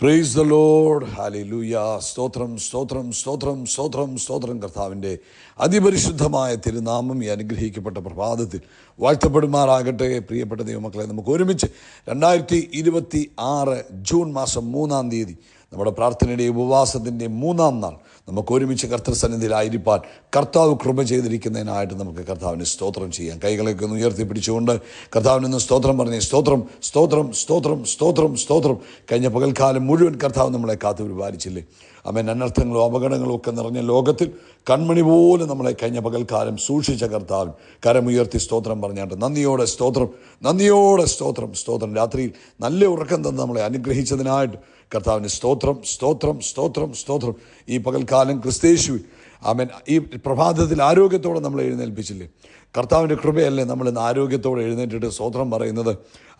Praise the Lord. Hallelujah. സ്തോത്രം സ്തോത്രം സ്തോത്രം സ്തോത്രം സ്തോത്രം. കർത്താവിൻ്റെ അതിപരിശുദ്ധമായ തിരുനാമം ഈ അനുഗ്രഹിക്കപ്പെട്ട പ്രഭാതത്തിൽ വാഴ്ത്തപ്പെടുമാറാകട്ടെ. പ്രിയപ്പെട്ട ദൈവമക്കളെ, നമുക്ക് ഒരുമിച്ച് 2026 ജൂൺ മാസം 3-ാം തീയതി നമ്മുടെ പ്രാർത്ഥനയുടെ ഉപവാസത്തിൻ്റെ 3-ാം നാൾ നമുക്ക് ഒരുമിച്ച് കർത്തൃസന്നിധിയിലായിരിക്കാൻ കർത്താവ് കൃപ ചെയ്തിരിക്കുന്നതിനായിട്ട് നമുക്ക് കർത്താവിന് സ്തോത്രം ചെയ്യാം. കൈകളൊക്കെ ഒന്ന് ഉയർത്തിപ്പിടിച്ചുകൊണ്ട് കർത്താവിനൊന്ന് സ്തോത്രം പറഞ്ഞേ. സ്തോത്രം സ്തോത്രം സ്തോത്രം സ്തോത്രം സ്തോത്രം. കഴിഞ്ഞ പകൽക്കാലം മുഴുവൻ കർത്താവ് നമ്മളെ കാത്തു പരിപാലിച്ചില്ലേ? അമേൻ. അനർത്ഥങ്ങളും അപകടങ്ങളും ഒക്കെ നിറഞ്ഞ ലോകത്തിൽ കൺമണി പോലെ നമ്മളെ കഴിഞ്ഞ പകൽക്കാലം സൂക്ഷിച്ച കർത്താവിന് കരമുയർത്തി സ്തോത്രം പറഞ്ഞാട്ട് നന്ദിയോടെ സ്തോത്രം, നന്ദിയോടെ സ്തോത്രം സ്തോത്രം. രാത്രിയിൽ നല്ല ഉറക്കം തന്ന് നമ്മളെ അനുഗ്രഹിച്ചതിനായിട്ട് കർത്താവിന് സ്തോത്രം സ്തോത്രം സ്തോത്രം സ്തോത്രം. ഈ പകൽക്കാലം ക്രിസ്തയേശുവിൽ ആമേൻ ഈ പ്രഭാതത്തിൽ ആരോഗ്യത്തോടെ നമ്മളെ എഴുന്നേൽപ്പിച്ചില്ലേ? കർത്താവിൻ്റെ കൃപയല്ലേ നമ്മൾ ഇന്ന് ആരോഗ്യത്തോടെ എഴുന്നേറ്റിട്ട് സ്തോത്രം പറയുന്നത്?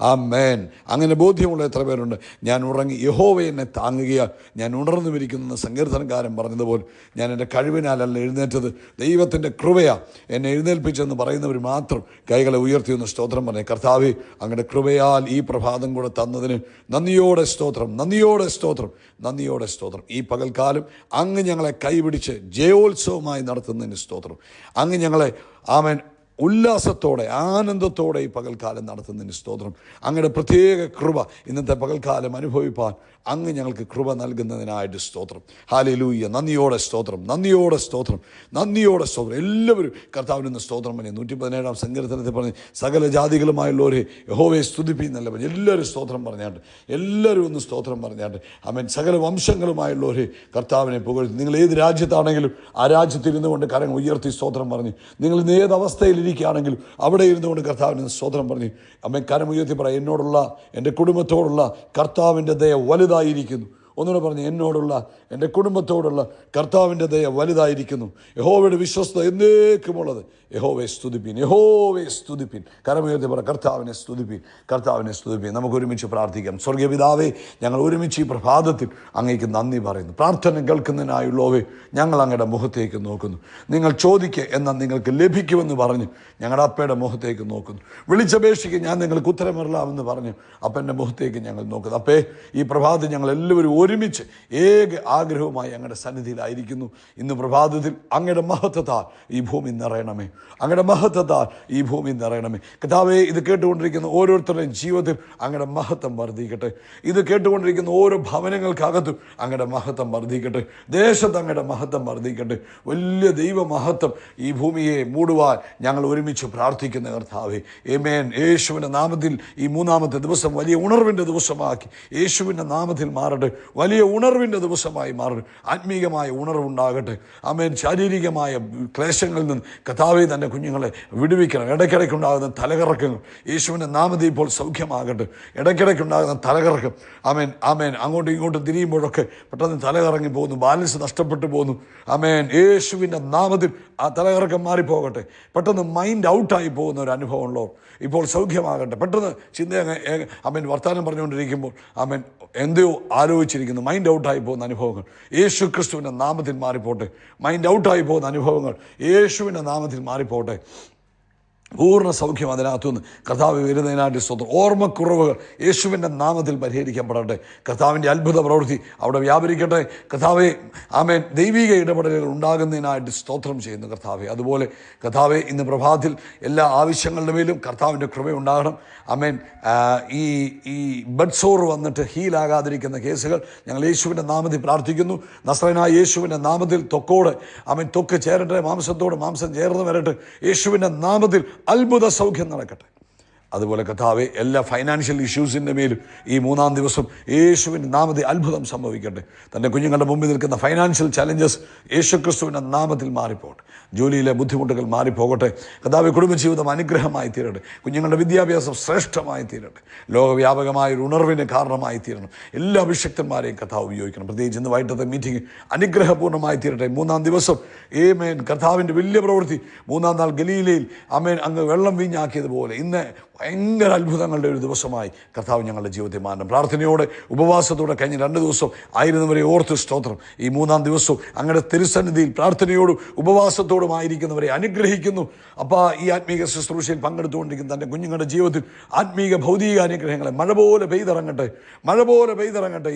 ആമേൻ. അങ്ങനെ ബോധ്യമുള്ള എത്ര പേരുണ്ട്? ഞാൻ ഉറങ്ങി യഹോവ എന്നെ താങ്ങുകയാൽ ഞാൻ ഉണർന്നു വിരിക്കുന്ന സങ്കീർത്തനക്കാരൻ പറഞ്ഞതുപോലെ ഞാൻ എൻ്റെ കഴിവിനാലല്ല എഴുന്നേറ്റത്, ദൈവത്തിൻ്റെ കൃപയാ എന്നെ എഴുന്നേൽപ്പിച്ചെന്ന് പറയുന്നവർ മാത്രം കൈകളെ ഉയർത്തിയൊന്ന് സ്തോത്രം പറഞ്ഞേ. കർത്താവേ, അങ്ങയുടെ കൃപയാൽ ഈ പ്രഭാതം കൂടെ തന്നതിന് നന്ദിയോടെ സ്തോത്രം, നന്ദിയോടെ സ്തോത്രം, നന്ദിയോടെ സ്തോത്രം. ഈ പകൽക്കാലം അങ്ങ് ഞങ്ങളെ കൈപിടിച്ച് ജയോത്സവമായി നടത്തുന്നതിന് സ്തോത്രം. അങ്ങ് ഞങ്ങളെ ആമേൻ ഉല്ലാസത്തോടെ ആനന്ദത്തോടെ ഈ പകൽക്കാലം നടത്തുന്നതിന് സ്തോത്രം. അങ്ങയുടെ പ്രത്യേക കൃപ ഇന്നത്തെ പകൽക്കാലം അനുഭവിപ്പാൻ അങ്ങ് ഞങ്ങൾക്ക് കൃപ നൽകുന്നതിനായിട്ട് സ്തോത്രം. ഹല്ലേലൂയ. നന്ദിയോടെ സ്തോത്രം, നന്ദിയോടെ സ്തോത്രം, നന്ദിയോടെ സ്തോത്രം. എല്ലാവരും കർത്താവിന് സ്തോത്രം പറഞ്ഞു. 117-ാം സങ്കീർത്തനത്തിൽ പറഞ്ഞ് സകല ജാതികളുമായുള്ളവരെ യഹോവയെ സ്തുതിപ്പിന്നല്ല പറഞ്ഞു. എല്ലാവരും സ്തോത്രം പറഞ്ഞാട്ട്, എല്ലാവരും ഒന്ന് സ്തോത്രം പറഞ്ഞാട്ട്. ആമേൻ. സകല വംശങ്ങളുമായുള്ളവരെ കർത്താവിനെ പുകഴ്ത്തി. നിങ്ങൾ ഏത് രാജ്യത്താണെങ്കിലും ആ രാജ്യത്തിൽ ഇരുന്നു കൊണ്ട് കരങ്ങൾ ഉയർത്തി സ്തോത്രം പറഞ്ഞു. നിങ്ങൾ ഇന്ന് ഏത് അവസ്ഥയിലിരിക്കുകയാണെങ്കിലും അവിടെ ഇരുന്നു കൊണ്ട് കർത്താവിന് സ്തോത്രം പറഞ്ഞു. ആമേൻ. കരമുയർത്തി പറ, എന്നോടുള്ള എൻ്റെ കുടുംബത്തോടുള്ള കർത്താവിൻ്റെ ദയ വലുതായിരിക്കുന്നു. ഒന്നുകൂടെ പറഞ്ഞു, എന്നോടുള്ള എൻ്റെ കുടുംബത്തോടുള്ള കർത്താവിൻ്റെ ദയ വലുതായിരിക്കുന്നു. യഹോവയുടെ വിശ്വസ്തത എന്നേക്കുമുള്ളത്. യഹോവയെ സ്തുതിപ്പിൻ, യഹോവയെ സ്തുതിപ്പിൻ. കരമുയർത്തി പറ, കർത്താവിനെ സ്തുതിപ്പിൻ, കർത്താവിനെ സ്തുതിപ്പിൻ. നമുക്ക് ഒരുമിച്ച് പ്രാർത്ഥിക്കാം. സ്വർഗീയ പിതാവേ, ഞങ്ങൾ ഒരുമിച്ച് ഈ പ്രഭാതത്തിൽ അങ്ങേക്ക് നന്ദി പറയുന്നു. പ്രാർത്ഥന കേൾക്കുന്നതിനായുള്ളവേ, ഞങ്ങൾ അങ്ങയുടെ മുഖത്തേക്ക് നോക്കുന്നു. നിങ്ങൾ ചോദിക്കുക എന്നാൽ നിങ്ങൾക്ക് ലഭിക്കുമെന്ന് പറഞ്ഞ് ഞങ്ങളുടെ അപ്പയുടെ മുഖത്തേക്ക് നോക്കുന്നു. വിളിച്ചപേക്ഷിക്കുക ഞാൻ നിങ്ങൾക്ക് ഉത്തരമറിയാമെന്ന് പറഞ്ഞ് അപ്പൻ്റെ മുഖത്തേക്ക് ഞങ്ങൾ നോക്കുന്നു. അപ്പേ, ഈ പ്രഭാതത്തിൽ ഞങ്ങൾ എല്ലാവരും ഒരുമിച്ച് ഏക ആഗ്രഹവുമായി അങ്ങയുടെ സന്നിധിയിലായിരിക്കുന്നു. ഇന്ന് പ്രഭാതത്തിൽ അങ്ങയുടെ മഹത്വത്താൽ ഈ ഭൂമി നിറയണമേ, അങ്ങയുടെ മഹത്വത്താൽ ഈ ഭൂമി നിറയണമേ. കർത്താവേ, ഇത് കേട്ടുകൊണ്ടിരിക്കുന്ന ഓരോരുത്തരുടെയും ജീവിതത്തിൽ അങ്ങയുടെ മഹത്വം വർദ്ധിക്കട്ടെ. ഇത് കേട്ടുകൊണ്ടിരിക്കുന്ന ഓരോ ഭവനങ്ങൾക്കകത്തും അങ്ങയുടെ മഹത്വം വർദ്ധിക്കട്ടെ. ദേശത്ത് അങ്ങയുടെ മഹത്വം വർദ്ധിക്കട്ടെ. വലിയ ദൈവ മഹത്വം ഈ ഭൂമിയെ മൂടുവാൻ ഞങ്ങൾ ഒരുമിച്ച് പ്രാർത്ഥിക്കുന്ന കർത്താവേ, ആമേൻ. യേശുവിൻ്റെ നാമത്തിൽ ഈ 3-ാമത്തെ ദിവസം വലിയ ഉണർവിൻ്റെ ദിവസമാക്കി യേശുവിൻ്റെ നാമത്തിൽ മാറട്ടെ. വലിയ ഉണർവിൻ്റെ ദിവസമായി മാറട്ടെ. ആത്മീകമായ ഉണർവുണ്ടാകട്ടെ. ആമേൻ. ശാരീരികമായ ക്ലേശങ്ങളിൽ നിന്ന് കർത്താവേ തൻ്റെ കുഞ്ഞുങ്ങളെ വിടുവിക്കണം. ഇടയ്ക്കിടയ്ക്കുണ്ടാകുന്ന തലകറക്കങ്ങൾ യേശുവിൻ്റെ നാമത്തിൽ ഇപ്പോൾ സൗഖ്യമാകട്ടെ. ഇടയ്ക്കിടയ്ക്കുണ്ടാകുന്ന തലകറക്കം, ആമേൻ ആമേൻ, അങ്ങോട്ടും ഇങ്ങോട്ടും തിരിയുമ്പോഴൊക്കെ പെട്ടെന്ന് തലകറങ്ങി പോകുന്നു, ബാലൻസ് നഷ്ടപ്പെട്ടു പോകുന്നു. ആമേൻ. യേശുവിൻ്റെ നാമത്തിൽ ആ തലകറക്കം മാറിപ്പോകട്ടെ. പെട്ടെന്ന് മൈൻഡ് ഔട്ടായി പോകുന്ന ഒരു അനുഭവമുള്ളവർ ഇപ്പോൾ സൗഖ്യമാകട്ടെ. പെട്ടെന്ന് ആമേൻ വർത്തമാനം പറഞ്ഞുകൊണ്ടിരിക്കുമ്പോൾ ആമേൻ എന്തെയോ ആലോചിച്ചിരിക്കുന്നു, മൈൻഡ് ഔട്ടായി പോകുന്ന അനുഭവങ്ങൾ യേശു ക്രിസ്തുവിൻ്റെ നാമത്തിൽ മാറിപ്പോട്ടെ. മൈൻഡ് ഔട്ടായി പോകുന്ന അനുഭവങ്ങൾ യേശുവിൻ്റെ നാമത്തിൽ മാറിപ്പോട്ടെ. പൂർണ്ണ സൗഖ്യം അതിനകത്തുനിന്ന് കർത്താവ് വരുന്നതിനായിട്ട് സ്തോത്രം. ഓർമ്മക്കുറവുകൾ യേശുവിൻ്റെ നാമത്തിൽ പരിഹരിക്കപ്പെടട്ടെ. കർത്താവിൻ്റെ അത്ഭുത പ്രവൃത്തി അവിടെ വ്യാപരിക്കട്ടെ. കർത്താവെ, ആമേൻ. ദൈവിക ഇടപെടലുകൾ ഉണ്ടാകുന്നതിനായിട്ട് സ്തോത്രം ചെയ്യുന്നു കർത്താവെ. അതുപോലെ കർത്താവെ, ഇന്ന് പ്രഭാതത്തിൽ എല്ലാ ആവശ്യങ്ങളുടെ മേലും കർത്താവിൻ്റെ കൃപയുണ്ടാകണം. ആമേൻ. ഈ ബഡ് സോർ വന്നിട്ട് ഹീലാകാതിരിക്കുന്ന കേസുകൾ ഞങ്ങൾ യേശുവിൻ്റെ നാമത്തിൽ പ്രാർത്ഥിക്കുന്നു. നസ്രയനായ യേശുവിൻ്റെ നാമത്തിൽ ത്വക്കോട് ആമേൻ ത്വക്ക് ചേരട്ടെ, മാംസത്തോട് മാംസം ചേർന്ന് വരട്ടെ. യേശുവിൻ്റെ നാമത്തിൽ അത്ഭുത സൗഖ്യം നടക്കട്ടെ. അതുപോലെ കർത്താവെ, എല്ലാ ഫൈനാൻഷ്യൽ ഇഷ്യൂസിൻ്റെ മേലും ഈ 3-ാം ദിവസം യേശുവിൻ്റെ നാമത്തിൽ അത്ഭുതം സംഭവിക്കട്ടെ. തൻ്റെ കുഞ്ഞുങ്ങളുടെ മുമ്പിൽ നിൽക്കുന്ന ഫൈനാൻഷ്യൽ ചലഞ്ചസ് യേശുക്രിസ്തുവിൻ്റെ നാമത്തിൽ മാറിപ്പോകട്ടെ. ജോലിയിലെ ബുദ്ധിമുട്ടുകൾ മാറിപ്പോകട്ടെ. കർത്താവെ, കുടുംബജീവിതം അനുഗ്രഹമായി തീരട്ടെ. കുഞ്ഞുങ്ങളുടെ വിദ്യാഭ്യാസം ശ്രേഷ്ഠമായി തീരട്ടെ. ലോകവ്യാപകമായൊരു ഉണർവിന് കാരണമായി തീരണം. എല്ലാ അഭിഷക്തന്മാരെയും കർത്താവ് ഉപയോഗിക്കണം. പ്രത്യേകിച്ച് ഇന്ന് വൈകിട്ടത്തെ മീറ്റിംഗ് അനുഗ്രഹപൂർണ്ണമായി തീരട്ടെ. 3-ാം ദിവസം ആമേൻ കർത്താവിൻ്റെ വലിയ പ്രവൃത്തി 3-ാം നാൾ ഗലീലയിൽ ആമേൻ അങ്ങ് വെള്ളം വീഞ്ഞാക്കിയതുപോലെ ഇന്ന് ഭയങ്കര അത്ഭുതങ്ങളുടെ ഒരു ദിവസമായി കർത്താവ് ഞങ്ങളുടെ ജീവിതത്തെ മാറ്റണം. പ്രാർത്ഥനയോടെ ഉപവാസത്തോടെ കഴിഞ്ഞ 2 ദിവസം ആയിരുന്നവരെ ഓർത്ത് സ്തോത്രം. ഈ 3-ാം ദിവസവും അങ്ങനെ തിരുസന്നിധിയിൽ പ്രാർത്ഥനയോടും ഉപവാസത്തോടും ആയിരിക്കുന്നവരെ അനുഗ്രഹിക്കുന്നു. അപ്പോൾ ഈ ആത്മീക ശുശ്രൂഷയിൽ പങ്കെടുത്തുകൊണ്ടിരിക്കുന്ന തൻ്റെ കുഞ്ഞുങ്ങളുടെ ജീവിതത്തിൽ ആത്മീക ഭൗതിക അനുഗ്രഹങ്ങളെ മഴ പോലെ പെയ്തിറങ്ങട്ടെ.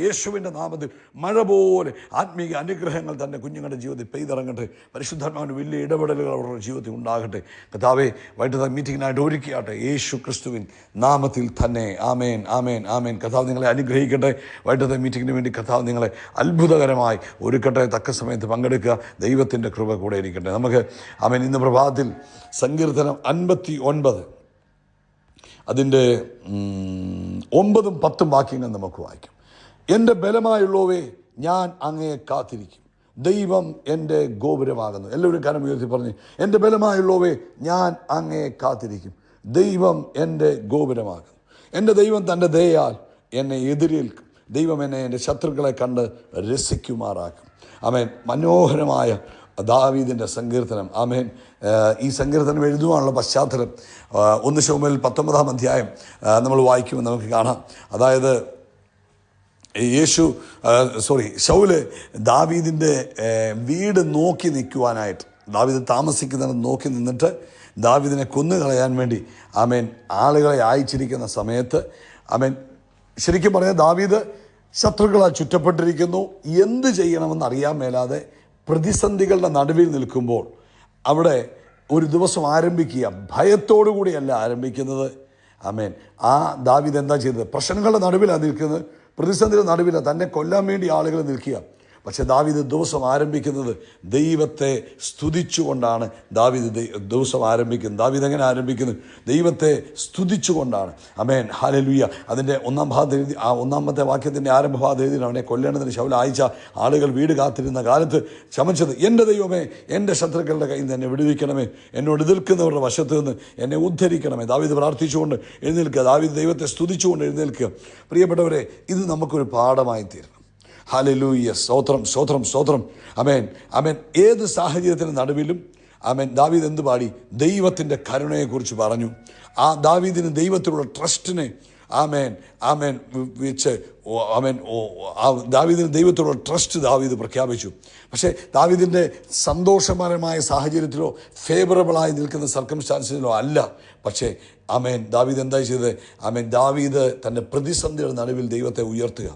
യേശുവിൻ്റെ നാമത്തിൽ മഴ പോലെ ആത്മീക അനുഗ്രഹങ്ങൾ തൻ്റെ കുഞ്ഞുങ്ങളുടെ ജീവിതത്തിൽ പെയ്തിറങ്ങട്ടെ. പരിശുദ്ധാത്മാവിൻ്റെ വലിയ ഇടപെടലുകൾ അവരുടെ ജീവിതത്തിൽ ഉണ്ടാകട്ടെ. കർത്താവേ, വൈകിട്ടത്തെ മീറ്റിങ്ങിനായിട്ട് ഒരുക്കിയാട്ടെ യേശു ക്രിസ്തുവിൻ നാമത്തിൽ തന്നെ. ആമേൻ, ആമേൻ, ആമേൻ. കർത്താവ് നിങ്ങളെ അനുഗ്രഹിക്കട്ടെ. വൈകിട്ടത്തെ മീറ്റിങ്ങിന് വേണ്ടി കർത്താവ് നിങ്ങളെ അത്ഭുതകരമായി ഒരുക്കട്ടെ. തക്ക സമയത്ത് പങ്കെടുക്കുക. ദൈവത്തിൻ്റെ കൃപ കൂടെ ഇരിക്കട്ടെ. നമുക്ക് ആമേൻ ഇന്ന് പ്രഭാതത്തിൽ സങ്കീർത്തനം 59 അതിൻ്റെ 9ഉം 10ഉം വാക്യങ്ങൾ നമുക്ക് വായിക്കാം. എൻ്റെ ബലമായുള്ളവേ, ഞാൻ അങ്ങയെ കാത്തിരിക്കും. ദൈവം എൻ്റെ ഗോപുരമാകുന്നു. എല്ലാവരും കരം ഉയർത്തി പറഞ്ഞു, എൻ്റെ ബലമായുള്ളവേ, ഞാൻ അങ്ങയെ കാത്തിരിക്കും. ദൈവം എൻ്റെ ഗോപുരമാകുന്നു. എൻ്റെ ദൈവം തൻ്റെ ദയയാൽ എന്നെ എതിരേൽക്കും. ദൈവം എന്നെ എൻ്റെ ശത്രുക്കളെ കണ്ട് രസിക്കുമാറാക്കും. ആമേൻ. മനോഹരമായ ദാവീദിൻ്റെ സങ്കീർത്തനം. ആമേൻ. ഈ സങ്കീർത്തനം എഴുതുവാനുള്ള പശ്ചാത്തലം 1 ശമൂവേൽ 19-ാം അധ്യായം നമ്മൾ വായിക്കുമ്പോൾ നമുക്ക് കാണാം. അതായത് ശൗല് ദാവീദിൻ്റെ വീട് നോക്കി നിൽക്കുവാനായിട്ട്, ദാവീദ് താമസിക്കുന്നത് നോക്കി നിന്നിട്ട് ദാവീദിനെ കൊന്നുകളയാൻ വേണ്ടി ആമേൻ ആളുകളെ അയച്ചിരിക്കുന്ന സമയത്ത് ആമേൻ ശരിക്കും പറഞ്ഞാൽ ദാവീദ് ശത്രുക്കളാൽ ചുറ്റപ്പെട്ടിരിക്കുന്നു. എന്ത് ചെയ്യണമെന്ന് അറിയാൻ മേലാതെ പ്രതിസന്ധികളുടെ നടുവിൽ നിൽക്കുമ്പോൾ അവിടെ ഒരു ദിവസം ആരംഭിക്കുക. ഭയത്തോടു കൂടിയല്ല ആരംഭിക്കുന്നത്. ആമേൻ. ആ ദാവീദ് എന്താ ചെയ്തത്? പ്രശ്നങ്ങളുടെ നടുവിലാണ് നിൽക്കുന്നത്, പ്രതിസന്ധിയുടെ നടുവിലാണ്. തന്നെ കൊല്ലാൻ വേണ്ടി ആളുകൾ നിൽക്കുക. പക്ഷേ ദാവീദ് ദിവസം ആരംഭിക്കുന്നത് ദൈവത്തെ സ്തുതിച്ചുകൊണ്ടാണ്. ദാവീദ് ദിവസം ആരംഭിക്കുന്നത്. ദാവീദ് എങ്ങനെ ആരംഭിക്കുന്നത്? ദൈവത്തെ സ്തുതിച്ചുകൊണ്ടാണ്. ആമേൻ, ഹല്ലേലൂയ. അതിൻ്റെ 1-ാം ഭാഗത്ത് എഴുതി, ആ 1-ാമത്തെ വാക്യത്തിൻ്റെ ആരംഭ ഭാഗത്ത് എഴുതി, അവനെ കൊല്ലേണ്ടതിന് ശൗൽ അയച്ച ആളുകൾ വീട് കാത്തിരുന്ന കാലത്ത് ചമച്ചത്, എൻ്റെ ദൈവമേ, എൻ്റെ ശത്രുക്കളുടെ കയ്യിൽ നിന്ന് എന്നെ വിടുവിക്കണമേ, എന്നോട് എതിർക്കുന്നവരുടെ വശത്ത് നിന്ന് എന്നെ ഉദ്ധരിക്കണമേ. ദാവീദ് പ്രാർത്ഥിച്ചുകൊണ്ട് എഴുന്നേൽക്കുക. ദാവീദ് ദൈവത്തെ സ്തുതിച്ചുകൊണ്ട് എഴുന്നേൽക്കുക. പ്രിയപ്പെട്ടവരെ, ഇത് നമുക്കൊരു പാഠമായി തീരണം. ഹല്ലേലൂയ. സ്തോത്രം. ആമേൻ, ആമേൻ. ഏത് സാഹചര്യത്തിൻ്റെ നടുവിലും ആമേൻ ദാവീദ് എന്ത് പാടി? ദൈവത്തിൻ്റെ കരുണയെക്കുറിച്ച് പറഞ്ഞു. ആ ദാവീദിന് ദൈവത്തിലുള്ള ട്രസ്റ്റിനെ ആമേൻ വെച്ച് ദാവീദിന് ദൈവത്തിലുള്ള ട്രസ്റ്റ് ദാവീദ് പ്രഖ്യാപിച്ചു. പക്ഷേ ദാവീദിൻ്റെ സന്തോഷപരമായ സാഹചര്യത്തിലോ ഫേവറബിളായി നിൽക്കുന്ന സർക്കംസ്റ്റാൻസിലോ അല്ല. പക്ഷേ ആമേൻ ദാവീദ് എന്താ ചെയ്തത്? ആമേൻ ദാവീദ് തൻ്റെ പ്രതിസന്ധിയുടെ നടുവിൽ ദൈവത്തെ ഉയർത്തുക.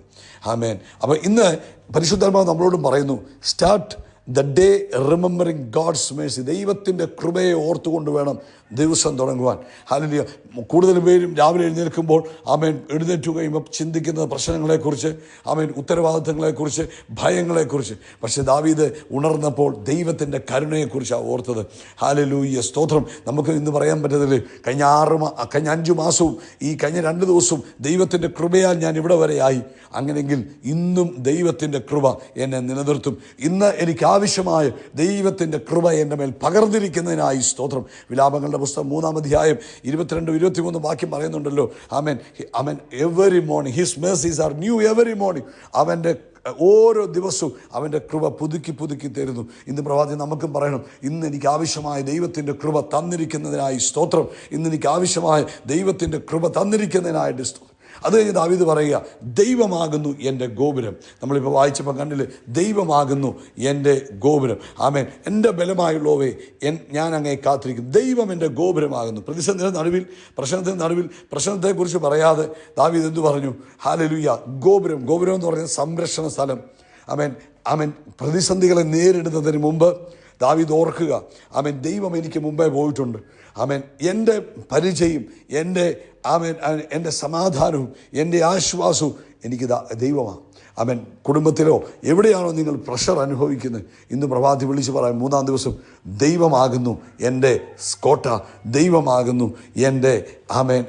ആമേൻ. അപ്പോൾ ഇന്ന് പരിശുദ്ധാത്മാവ് നമ്മളോടും പറയുന്നു, start the day remembering God's mercy. ദൈവത്തിൻ്റെ കൃപയെ ഓർത്തുകൊണ്ട് വേണം ദിവസം തുടങ്ങുവാൻ. ഹല്ലേലൂയ. കൂടുതൽ പേരും രാവിലെ എഴുന്നേൽക്കുമ്പോൾ ആമേൻ എഴുന്നേറ്റ് കഴിയുമ്പോൾ ചിന്തിക്കുന്നത് പ്രശ്നങ്ങളെക്കുറിച്ച്, ആമേൻ ഉത്തരവാദിത്തങ്ങളെക്കുറിച്ച്, ഭയങ്ങളെക്കുറിച്ച്. പക്ഷേ ദാവീദ് ഉണർന്നപ്പോൾ ദൈവത്തിൻ്റെ കരുണയെക്കുറിച്ചാണ് ഓർത്തത്. ഹല്ലേലൂയ. സ്തോത്രം. നമുക്ക് ഇന്ന് പറയാൻ പറ്റത്തില്ല, കഴിഞ്ഞ 5 മാസവും ഈ കഴിഞ്ഞ 2 ദിവസവും ദൈവത്തിൻ്റെ കൃപയാൽ ഞാൻ ഇവിടെ വരെയായി. അങ്ങനെയെങ്കിൽ ഇന്നും ദൈവത്തിൻ്റെ കൃപ എന്നെ നിലനിർത്തും. ഇന്ന് എനിക്ക് ആവശ്യമായ ദൈവത്തിൻ്റെ കൃപ എൻ്റെ മേൽ പകർന്നിരിക്കുന്നതിനായി സ്തോത്രം. വിലാപങ്ങളുടെ പുസ്തകം 3-ാം അധ്യായം 22-23 വാക്യം പറയുന്നുണ്ടല്ലോ. Amen, amen. Every morning his mercies are new every morning. അവൻ്റെ ഓരോ ദിവസവും അവൻ്റെ കൃപ പുതുക്കി തരുന്നു. ഇന്ന് പ്രവാചകൻ നമുക്കും പറയണം, ഇന്ന് എനിക്ക് ആവശ്യമായ ദൈവത്തിൻ്റെ കൃപ തന്നിരിക്കുന്നതിനായി സ്തോത്രം. ഇന്ന് എനിക്ക് ആവശ്യമായ ദൈവത്തിൻ്റെ കൃപ തന്നിരിക്കുന്നതിനായിട്ട് സ്തോത്രം. അത് കഴിഞ്ഞ് ദാവീദ് പറയുക, ദൈവമാകുന്നു എൻ്റെ ഗോപുരം. നമ്മളിപ്പോൾ വായിച്ചപ്പോൾ കണ്ടില്ലേ, ദൈവമാകുന്നു എൻ്റെ ഗോപുരം. ആമേൻ. എൻ്റെ ബലമായുള്ളവേ, ഞാൻ അങ്ങയെ കാത്തിരിക്കും. ദൈവം എൻ്റെ ഗോപുരമാകുന്നു. പ്രതിസന്ധിയുടെ നടുവിൽ, പ്രശ്നത്തിൻ്റെ നടുവിൽ പ്രശ്നത്തെക്കുറിച്ച് പറയാതെ ദാവീദ് എന്തു പറഞ്ഞു? ഹല്ലേലൂയ. ഗോപുരം എന്ന് പറയുന്നത് സംരക്ഷണ സ്ഥലം. ആമേൻ. പ്രതിസന്ധികളെ നേരിടുന്നതിന് മുമ്പ് ദാവീദ് ഓർക്കുക, ആമേൻ, ദൈവം എനിക്ക് മുമ്പേ പോയിട്ടുണ്ട്. ആമേൻ. എൻ്റെ പരിചയം, എൻ്റെ സമാധാനവും എൻ്റെ ആശ്വാസവും എനിക്ക് ദൈവമാണ്. ആമേൻ. കുടുംബത്തിലോ എവിടെയാണോ നിങ്ങൾ പ്രഷർ അനുഭവിക്കുന്നത്, ഇന്ന് പ്രഭാതി വിളിച്ച് പറയാം, 3-ാം ദിവസം ദൈവമാകുന്നു എൻ്റെ കോട്ട, ദൈവമാകുന്നു എൻ്റെ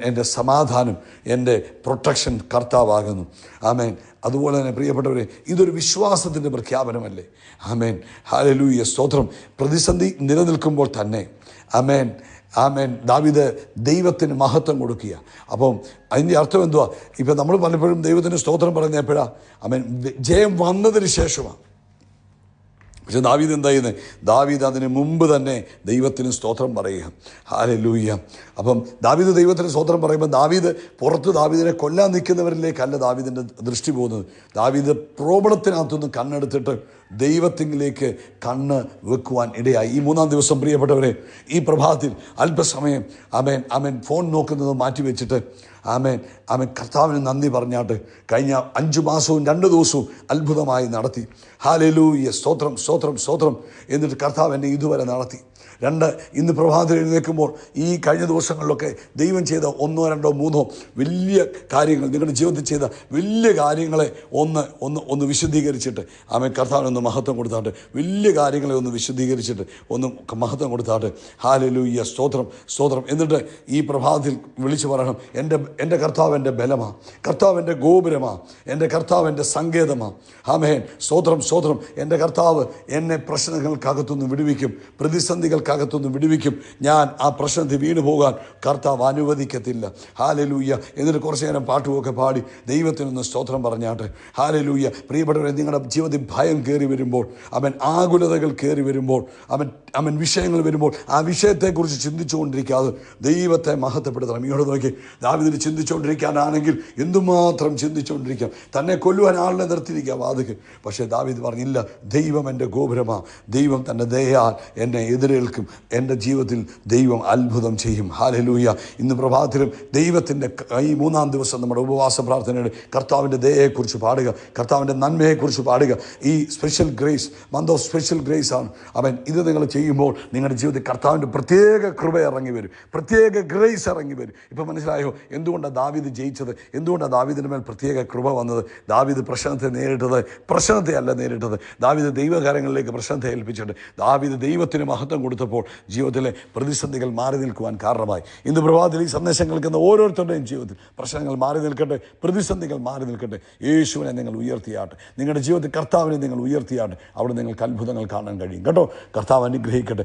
എൻ്റെ സമാധാനം, എൻ്റെ പ്രൊട്ടക്ഷൻ കർത്താവാകുന്നു. ആമേൻ. അതുപോലെ തന്നെ പ്രിയപ്പെട്ടവരെ, ഇതൊരു വിശ്വാസത്തിൻ്റെ പ്രഖ്യാപനമല്ലേ? ആമേൻ. ഹല്ലേലൂയ. സ്തോത്രം. പ്രതിസന്ധി നിലനിൽക്കുമ്പോൾ തന്നെ ആമേൻ ദാവീദ് ദൈവത്തിന് മഹത്വം കൊടുക്കുക. അപ്പം അതിൻ്റെ അർത്ഥം എന്തുവാ? ഇപ്പം നമ്മൾ പലപ്പോഴും ദൈവത്തിന് സ്തോത്രം പറയുന്നത് എപ്പോഴാണ്? ആമേൻ ജയം വന്നതിന് ശേഷമാണ്. പക്ഷെ ദാവീദ് എന്താ ചെയ്യുന്നത്? ദാവീദ് അതിന് മുമ്പ് തന്നെ ദൈവത്തിന് സ്തോത്രം പറയുക. ഹല്ലേലൂയ. അപ്പം ദാവീദ് ദൈവത്തിന് സ്തോത്രം പറയുമ്പോൾ ദാവീദ് പുറത്ത് ദാവീദിനെ കൊല്ലാൻ നിൽക്കുന്നവരിലേക്കല്ല ദാവീദിൻ്റെ ദൃഷ്ടി പോകുന്നത്. ദാവീദ് പ്രോബളത്തിനകത്തുനിന്ന് കണ്ണെടുത്തിട്ട് ദൈവത്തിലേക്ക് കണ്ണ് വെക്കുവാൻ ഇടയായി. ഈ 3-ാം ദിവസം പ്രിയപ്പെട്ടവരെ, ഈ പ്രഭാതത്തിൽ അല്പസമയം ആമേൻ ഫോൺ നോക്കുന്നത് മാറ്റിവെച്ചിട്ട് ആമേൻ കർത്താവിന് നന്ദി പറഞ്ഞാട്ട് കഴിഞ്ഞ 5 മാസവും 2 ദിവസവും അത്ഭുതമായി നടത്തി. ഹല്ലേലൂയ, സ്തോത്രം സ്തോത്രം സ്തോത്രം. എന്നിട്ട് കർത്താവ് എന്നെ ഇതുവരെ നടത്തി. 2, ഇന്ന് പ്രഭാതത്തിൽ എഴുന്നേൽക്കുമ്പോൾ ഈ കഴിഞ്ഞ ദിവസങ്ങളിലൊക്കെ ദൈവം ചെയ്ത 1, 2, 3 വലിയ കാര്യങ്ങൾ, നിങ്ങളുടെ ജീവിതത്തിൽ ചെയ്ത വലിയ കാര്യങ്ങളെ ഒന്ന് വിശദീകരിച്ചിട്ട് കർത്താവിനൊന്ന് മഹത്വം കൊടുത്താട്ട്, വലിയ കാര്യങ്ങളെ ഒന്ന് വിശദീകരിച്ചിട്ട് ഒന്ന് മഹത്വം കൊടുത്താട്ട്. ഹല്ലേലൂയ, സ്തോത്രം സ്തോത്രം. എന്നിട്ട് ഈ പ്രഭാതത്തിൽ വിളിച്ചു പറയണം, എൻ്റെ കർത്താവ് എൻ്റെ ബലമാണ്, കർത്താവ് എൻ്റെ ഗോപുരമാണ്, എൻ്റെ കർത്താവ് എൻ്റെ സങ്കേതമാണ്. ആമേൻ, സ്തോത്രം സ്തോത്രം. എൻ്റെ കർത്താവ് എന്നെ പ്രശ്നങ്ങൾക്കകത്തുനിന്ന് വിടുവിക്കും, പ്രതിസന്ധികൾക്കകത്തുനിന്ന് വിടുവിക്കും. ഞാൻ ആ പ്രശ്നത്തിൽ വീണു പോകാൻ കർത്താവ് അനുവദിക്കത്തില്ല. ഹല്ലേലൂയ. എന്നിട്ട് കുറച്ച് നേരം പാട്ടുമൊക്കെ പാടി ദൈവത്തിനൊന്ന് സ്തോത്രം പറഞ്ഞാട്ട്. ഹല്ലേലൂയ. പ്രിയപ്പെട്ടവരെ, നിങ്ങളുടെ ജീവിതത്തിൽ ഭയം കയറി വരുമ്പോൾ, ആകുലതകൾ കയറി വരുമ്പോൾ, വിഷയങ്ങൾ വരുമ്പോൾ ആ വിഷയത്തെക്കുറിച്ച് ചിന്തിച്ചുകൊണ്ടിരിക്കാതെ ദൈവത്തെ മഹത്വപ്പെടുത്തണം. ഇങ്ങോട്ട് നോക്കി, ദാവീദിന് ചിന്തിച്ചുകൊണ്ടിരിക്കാനാണെങ്കിൽ എന്തുമാത്രം ചിന്തിച്ചുകൊണ്ടിരിക്കാം, തന്നെ കൊല്ലുവാൻ ആളിനെ നിർത്തിയിരിക്കാം വാതിക്ക്. പക്ഷേ ദാവീദ് പറഞ്ഞില്ല, ദൈവം എൻ്റെ ഗോപുരമാണ്, ദൈവം തൻ്റെ ദയയാൽ എന്നെ എതിരേൽക്കും, എൻ്റെ ജീവിതത്തിൽ ദൈവം അത്ഭുതം ചെയ്യും. ഹല്ലേലൂയ. ഇന്ന് പ്രഭാതത്തിലും ദൈവത്തിൻ്റെ ഈ 3-ാം ദിവസം നമ്മുടെ ഉപവാസ പ്രാർത്ഥനയുടെ കർത്താവിൻ്റെ ദയയെക്കുറിച്ച് പാടുക, കർത്താവിൻ്റെ നന്മയെക്കുറിച്ച് പാടുക. ഈ special grace, month of special grace ആണ്. ഇത് നിങ്ങൾ ചെയ്യുമ്പോൾ നിങ്ങളുടെ ജീവിതത്തിൽ കർത്താവിൻ്റെ പ്രത്യേക കൃപ ഇറങ്ങി വരും, പ്രത്യേക ഗ്രേസ് ഇറങ്ങി വരും. ഇപ്പം മനസ്സിലായോ എന്തുകൊണ്ടാണ് ദാവീദ് ജയിച്ചത്? എന്തുകൊണ്ടാണ് ദാവീദിൻ്റെ മേൽ പ്രത്യേക കൃപ വന്നത്? ദാവീദ് പ്രശ്നത്തെ അല്ല നേരിട്ടത്. ദാവീദ് ദൈവകാര്യങ്ങളിലേക്ക് പ്രശ്നത്തെ ഏൽപ്പിച്ചിട്ട് ദാവീദ് ദൈവത്തിന് മഹത്വം കൊടുത്തപ്പോൾ ജീവിതത്തിലെ പ്രതിസന്ധികൾ മാറി നിൽക്കുവാൻ കാരണമായി. ഇന്ന് പ്രഭാതത്തിൽ ഈ സന്ദേശം കേൾക്കുന്ന ഓരോരുത്തരുടെയും ജീവിതത്തിൽ പ്രശ്നങ്ങൾ മാറി നിൽക്കട്ടെ, പ്രതിസന്ധികൾ മാറി നിൽക്കട്ടെ. യേശുവിനെ നിങ്ങൾ ഉയർത്തിയാട്ടെ, നിങ്ങളുടെ ജീവിതത്തിൽ കർത്താവിനെ നിങ്ങൾ ഉയർത്തിയാട്ടെ. അവിടെ നിങ്ങൾക്ക് അത്ഭുതങ്ങൾ കാണാൻ കഴിയും കേട്ടോ. കർത്താവ് അനുഗ്രഹിക്കട്ടെ.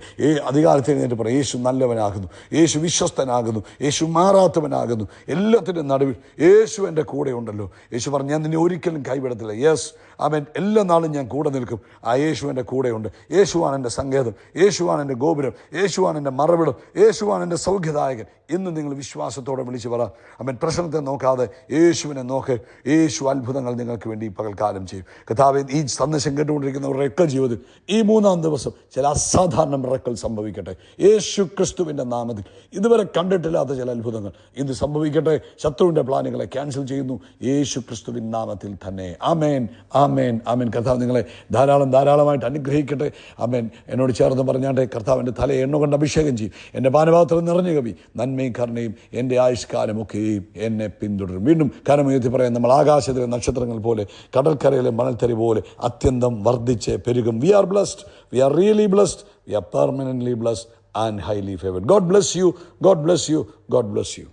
അധികാരത്തിൽ നേരിട്ട് പറയും, യേശു നല്ലവനാകുന്നു, യേശു വിശ്വസ്തനാകുന്നു, യേശു മാറാത്തവനാകുന്നു. എല്ലാത്തിനും നടുവിൽ യേശു എൻ്റെ കൂടെ ഉണ്ടല്ലോ. യേശു പറഞ്ഞു, ഞാൻ നിന്നെ ഒരിക്കലും കൈവിടത്തില്ല. യെസ്, അവൻ എല്ലാ നാളും ഞാൻ കൂടെ നിൽക്കും. ആ യേശു എൻ്റെ കൂടെയുണ്ട്. യേശുവാണ് എൻ്റെ സങ്കേതം, യേശുവാണ് എൻ്റെ ഗോപുരം, യേശുവാണ് എൻ്റെ മറവിടം, യേശുവാണ് എൻ്റെ സൗഖ്യദായകൻ എന്ന് നിങ്ങൾ വിശ്വാസത്തോടെ വിളിച്ചു പറ. അവൻ പ്രശ്നത്തെ നോക്കാതെ യേശുവിനെ നോക്ക്. യേശു അത്ഭുതങ്ങൾ നിങ്ങൾക്ക് വേണ്ടി പകൽക്കാലം ചെയ്യും. കർത്താവേ, ഈ സന്ദേശം കേട്ടുകൊണ്ടിരിക്കുന്നവരുടെ ജീവിതത്തിൽ ഈ 3-ാം ദിവസം ചില അസാധാരണ മിറക്കൽ സംഭവിക്കട്ടെ. യേശു ക്രിസ്തുവിൻ്റെ നാമത്തിൽ ഇതുവരെ കണ്ടിട്ടില്ലാത്ത ചില അത്ഭുതങ്ങൾ ഇന്ന് സംഭവിക്കട്ടെ. ശത്രുവിൻ്റെ പ്ലാനുകളെ ക്യാൻസൽ ചെയ്യുന്നു യേശു ക്രിസ്തുവിൻ നാമത്തിൽ തന്നെ. ആമേൻ, ആമേൻ, ആമേൻ. കർത്താവ് നിങ്ങളെ ധാരാളമായിട്ട് അനുഗ്രഹിക്കട്ടെ. ആമേൻ. എന്നോട് ചേർന്ന് പറഞ്ഞാട്ടെ, കർത്താവിൻ്റെ തല എണ്ണ കൊണ്ട് അഭിഷേകം ചെയ്യും. എൻ്റെ പാനപാത്രം നിറഞ്ഞു കവി, നന്മയും കരുണയും എൻ്റെ ആയുഷ്കാലമൊക്കെയും എന്നെ പിന്തുടരും. വീണ്ടും കരമുയർത്തി പറയാം, നമ്മൾ ആകാശത്തിലെ നക്ഷത്രങ്ങൾ പോലെ, കടൽക്കരയിലെ മണൽത്തരി പോലെ അത്യന്തം വർദ്ധിച്ച് പെരുകും. We are blessed, we are really blessed, we are permanently blessed and highly favored. God bless you. God bless you. God bless you.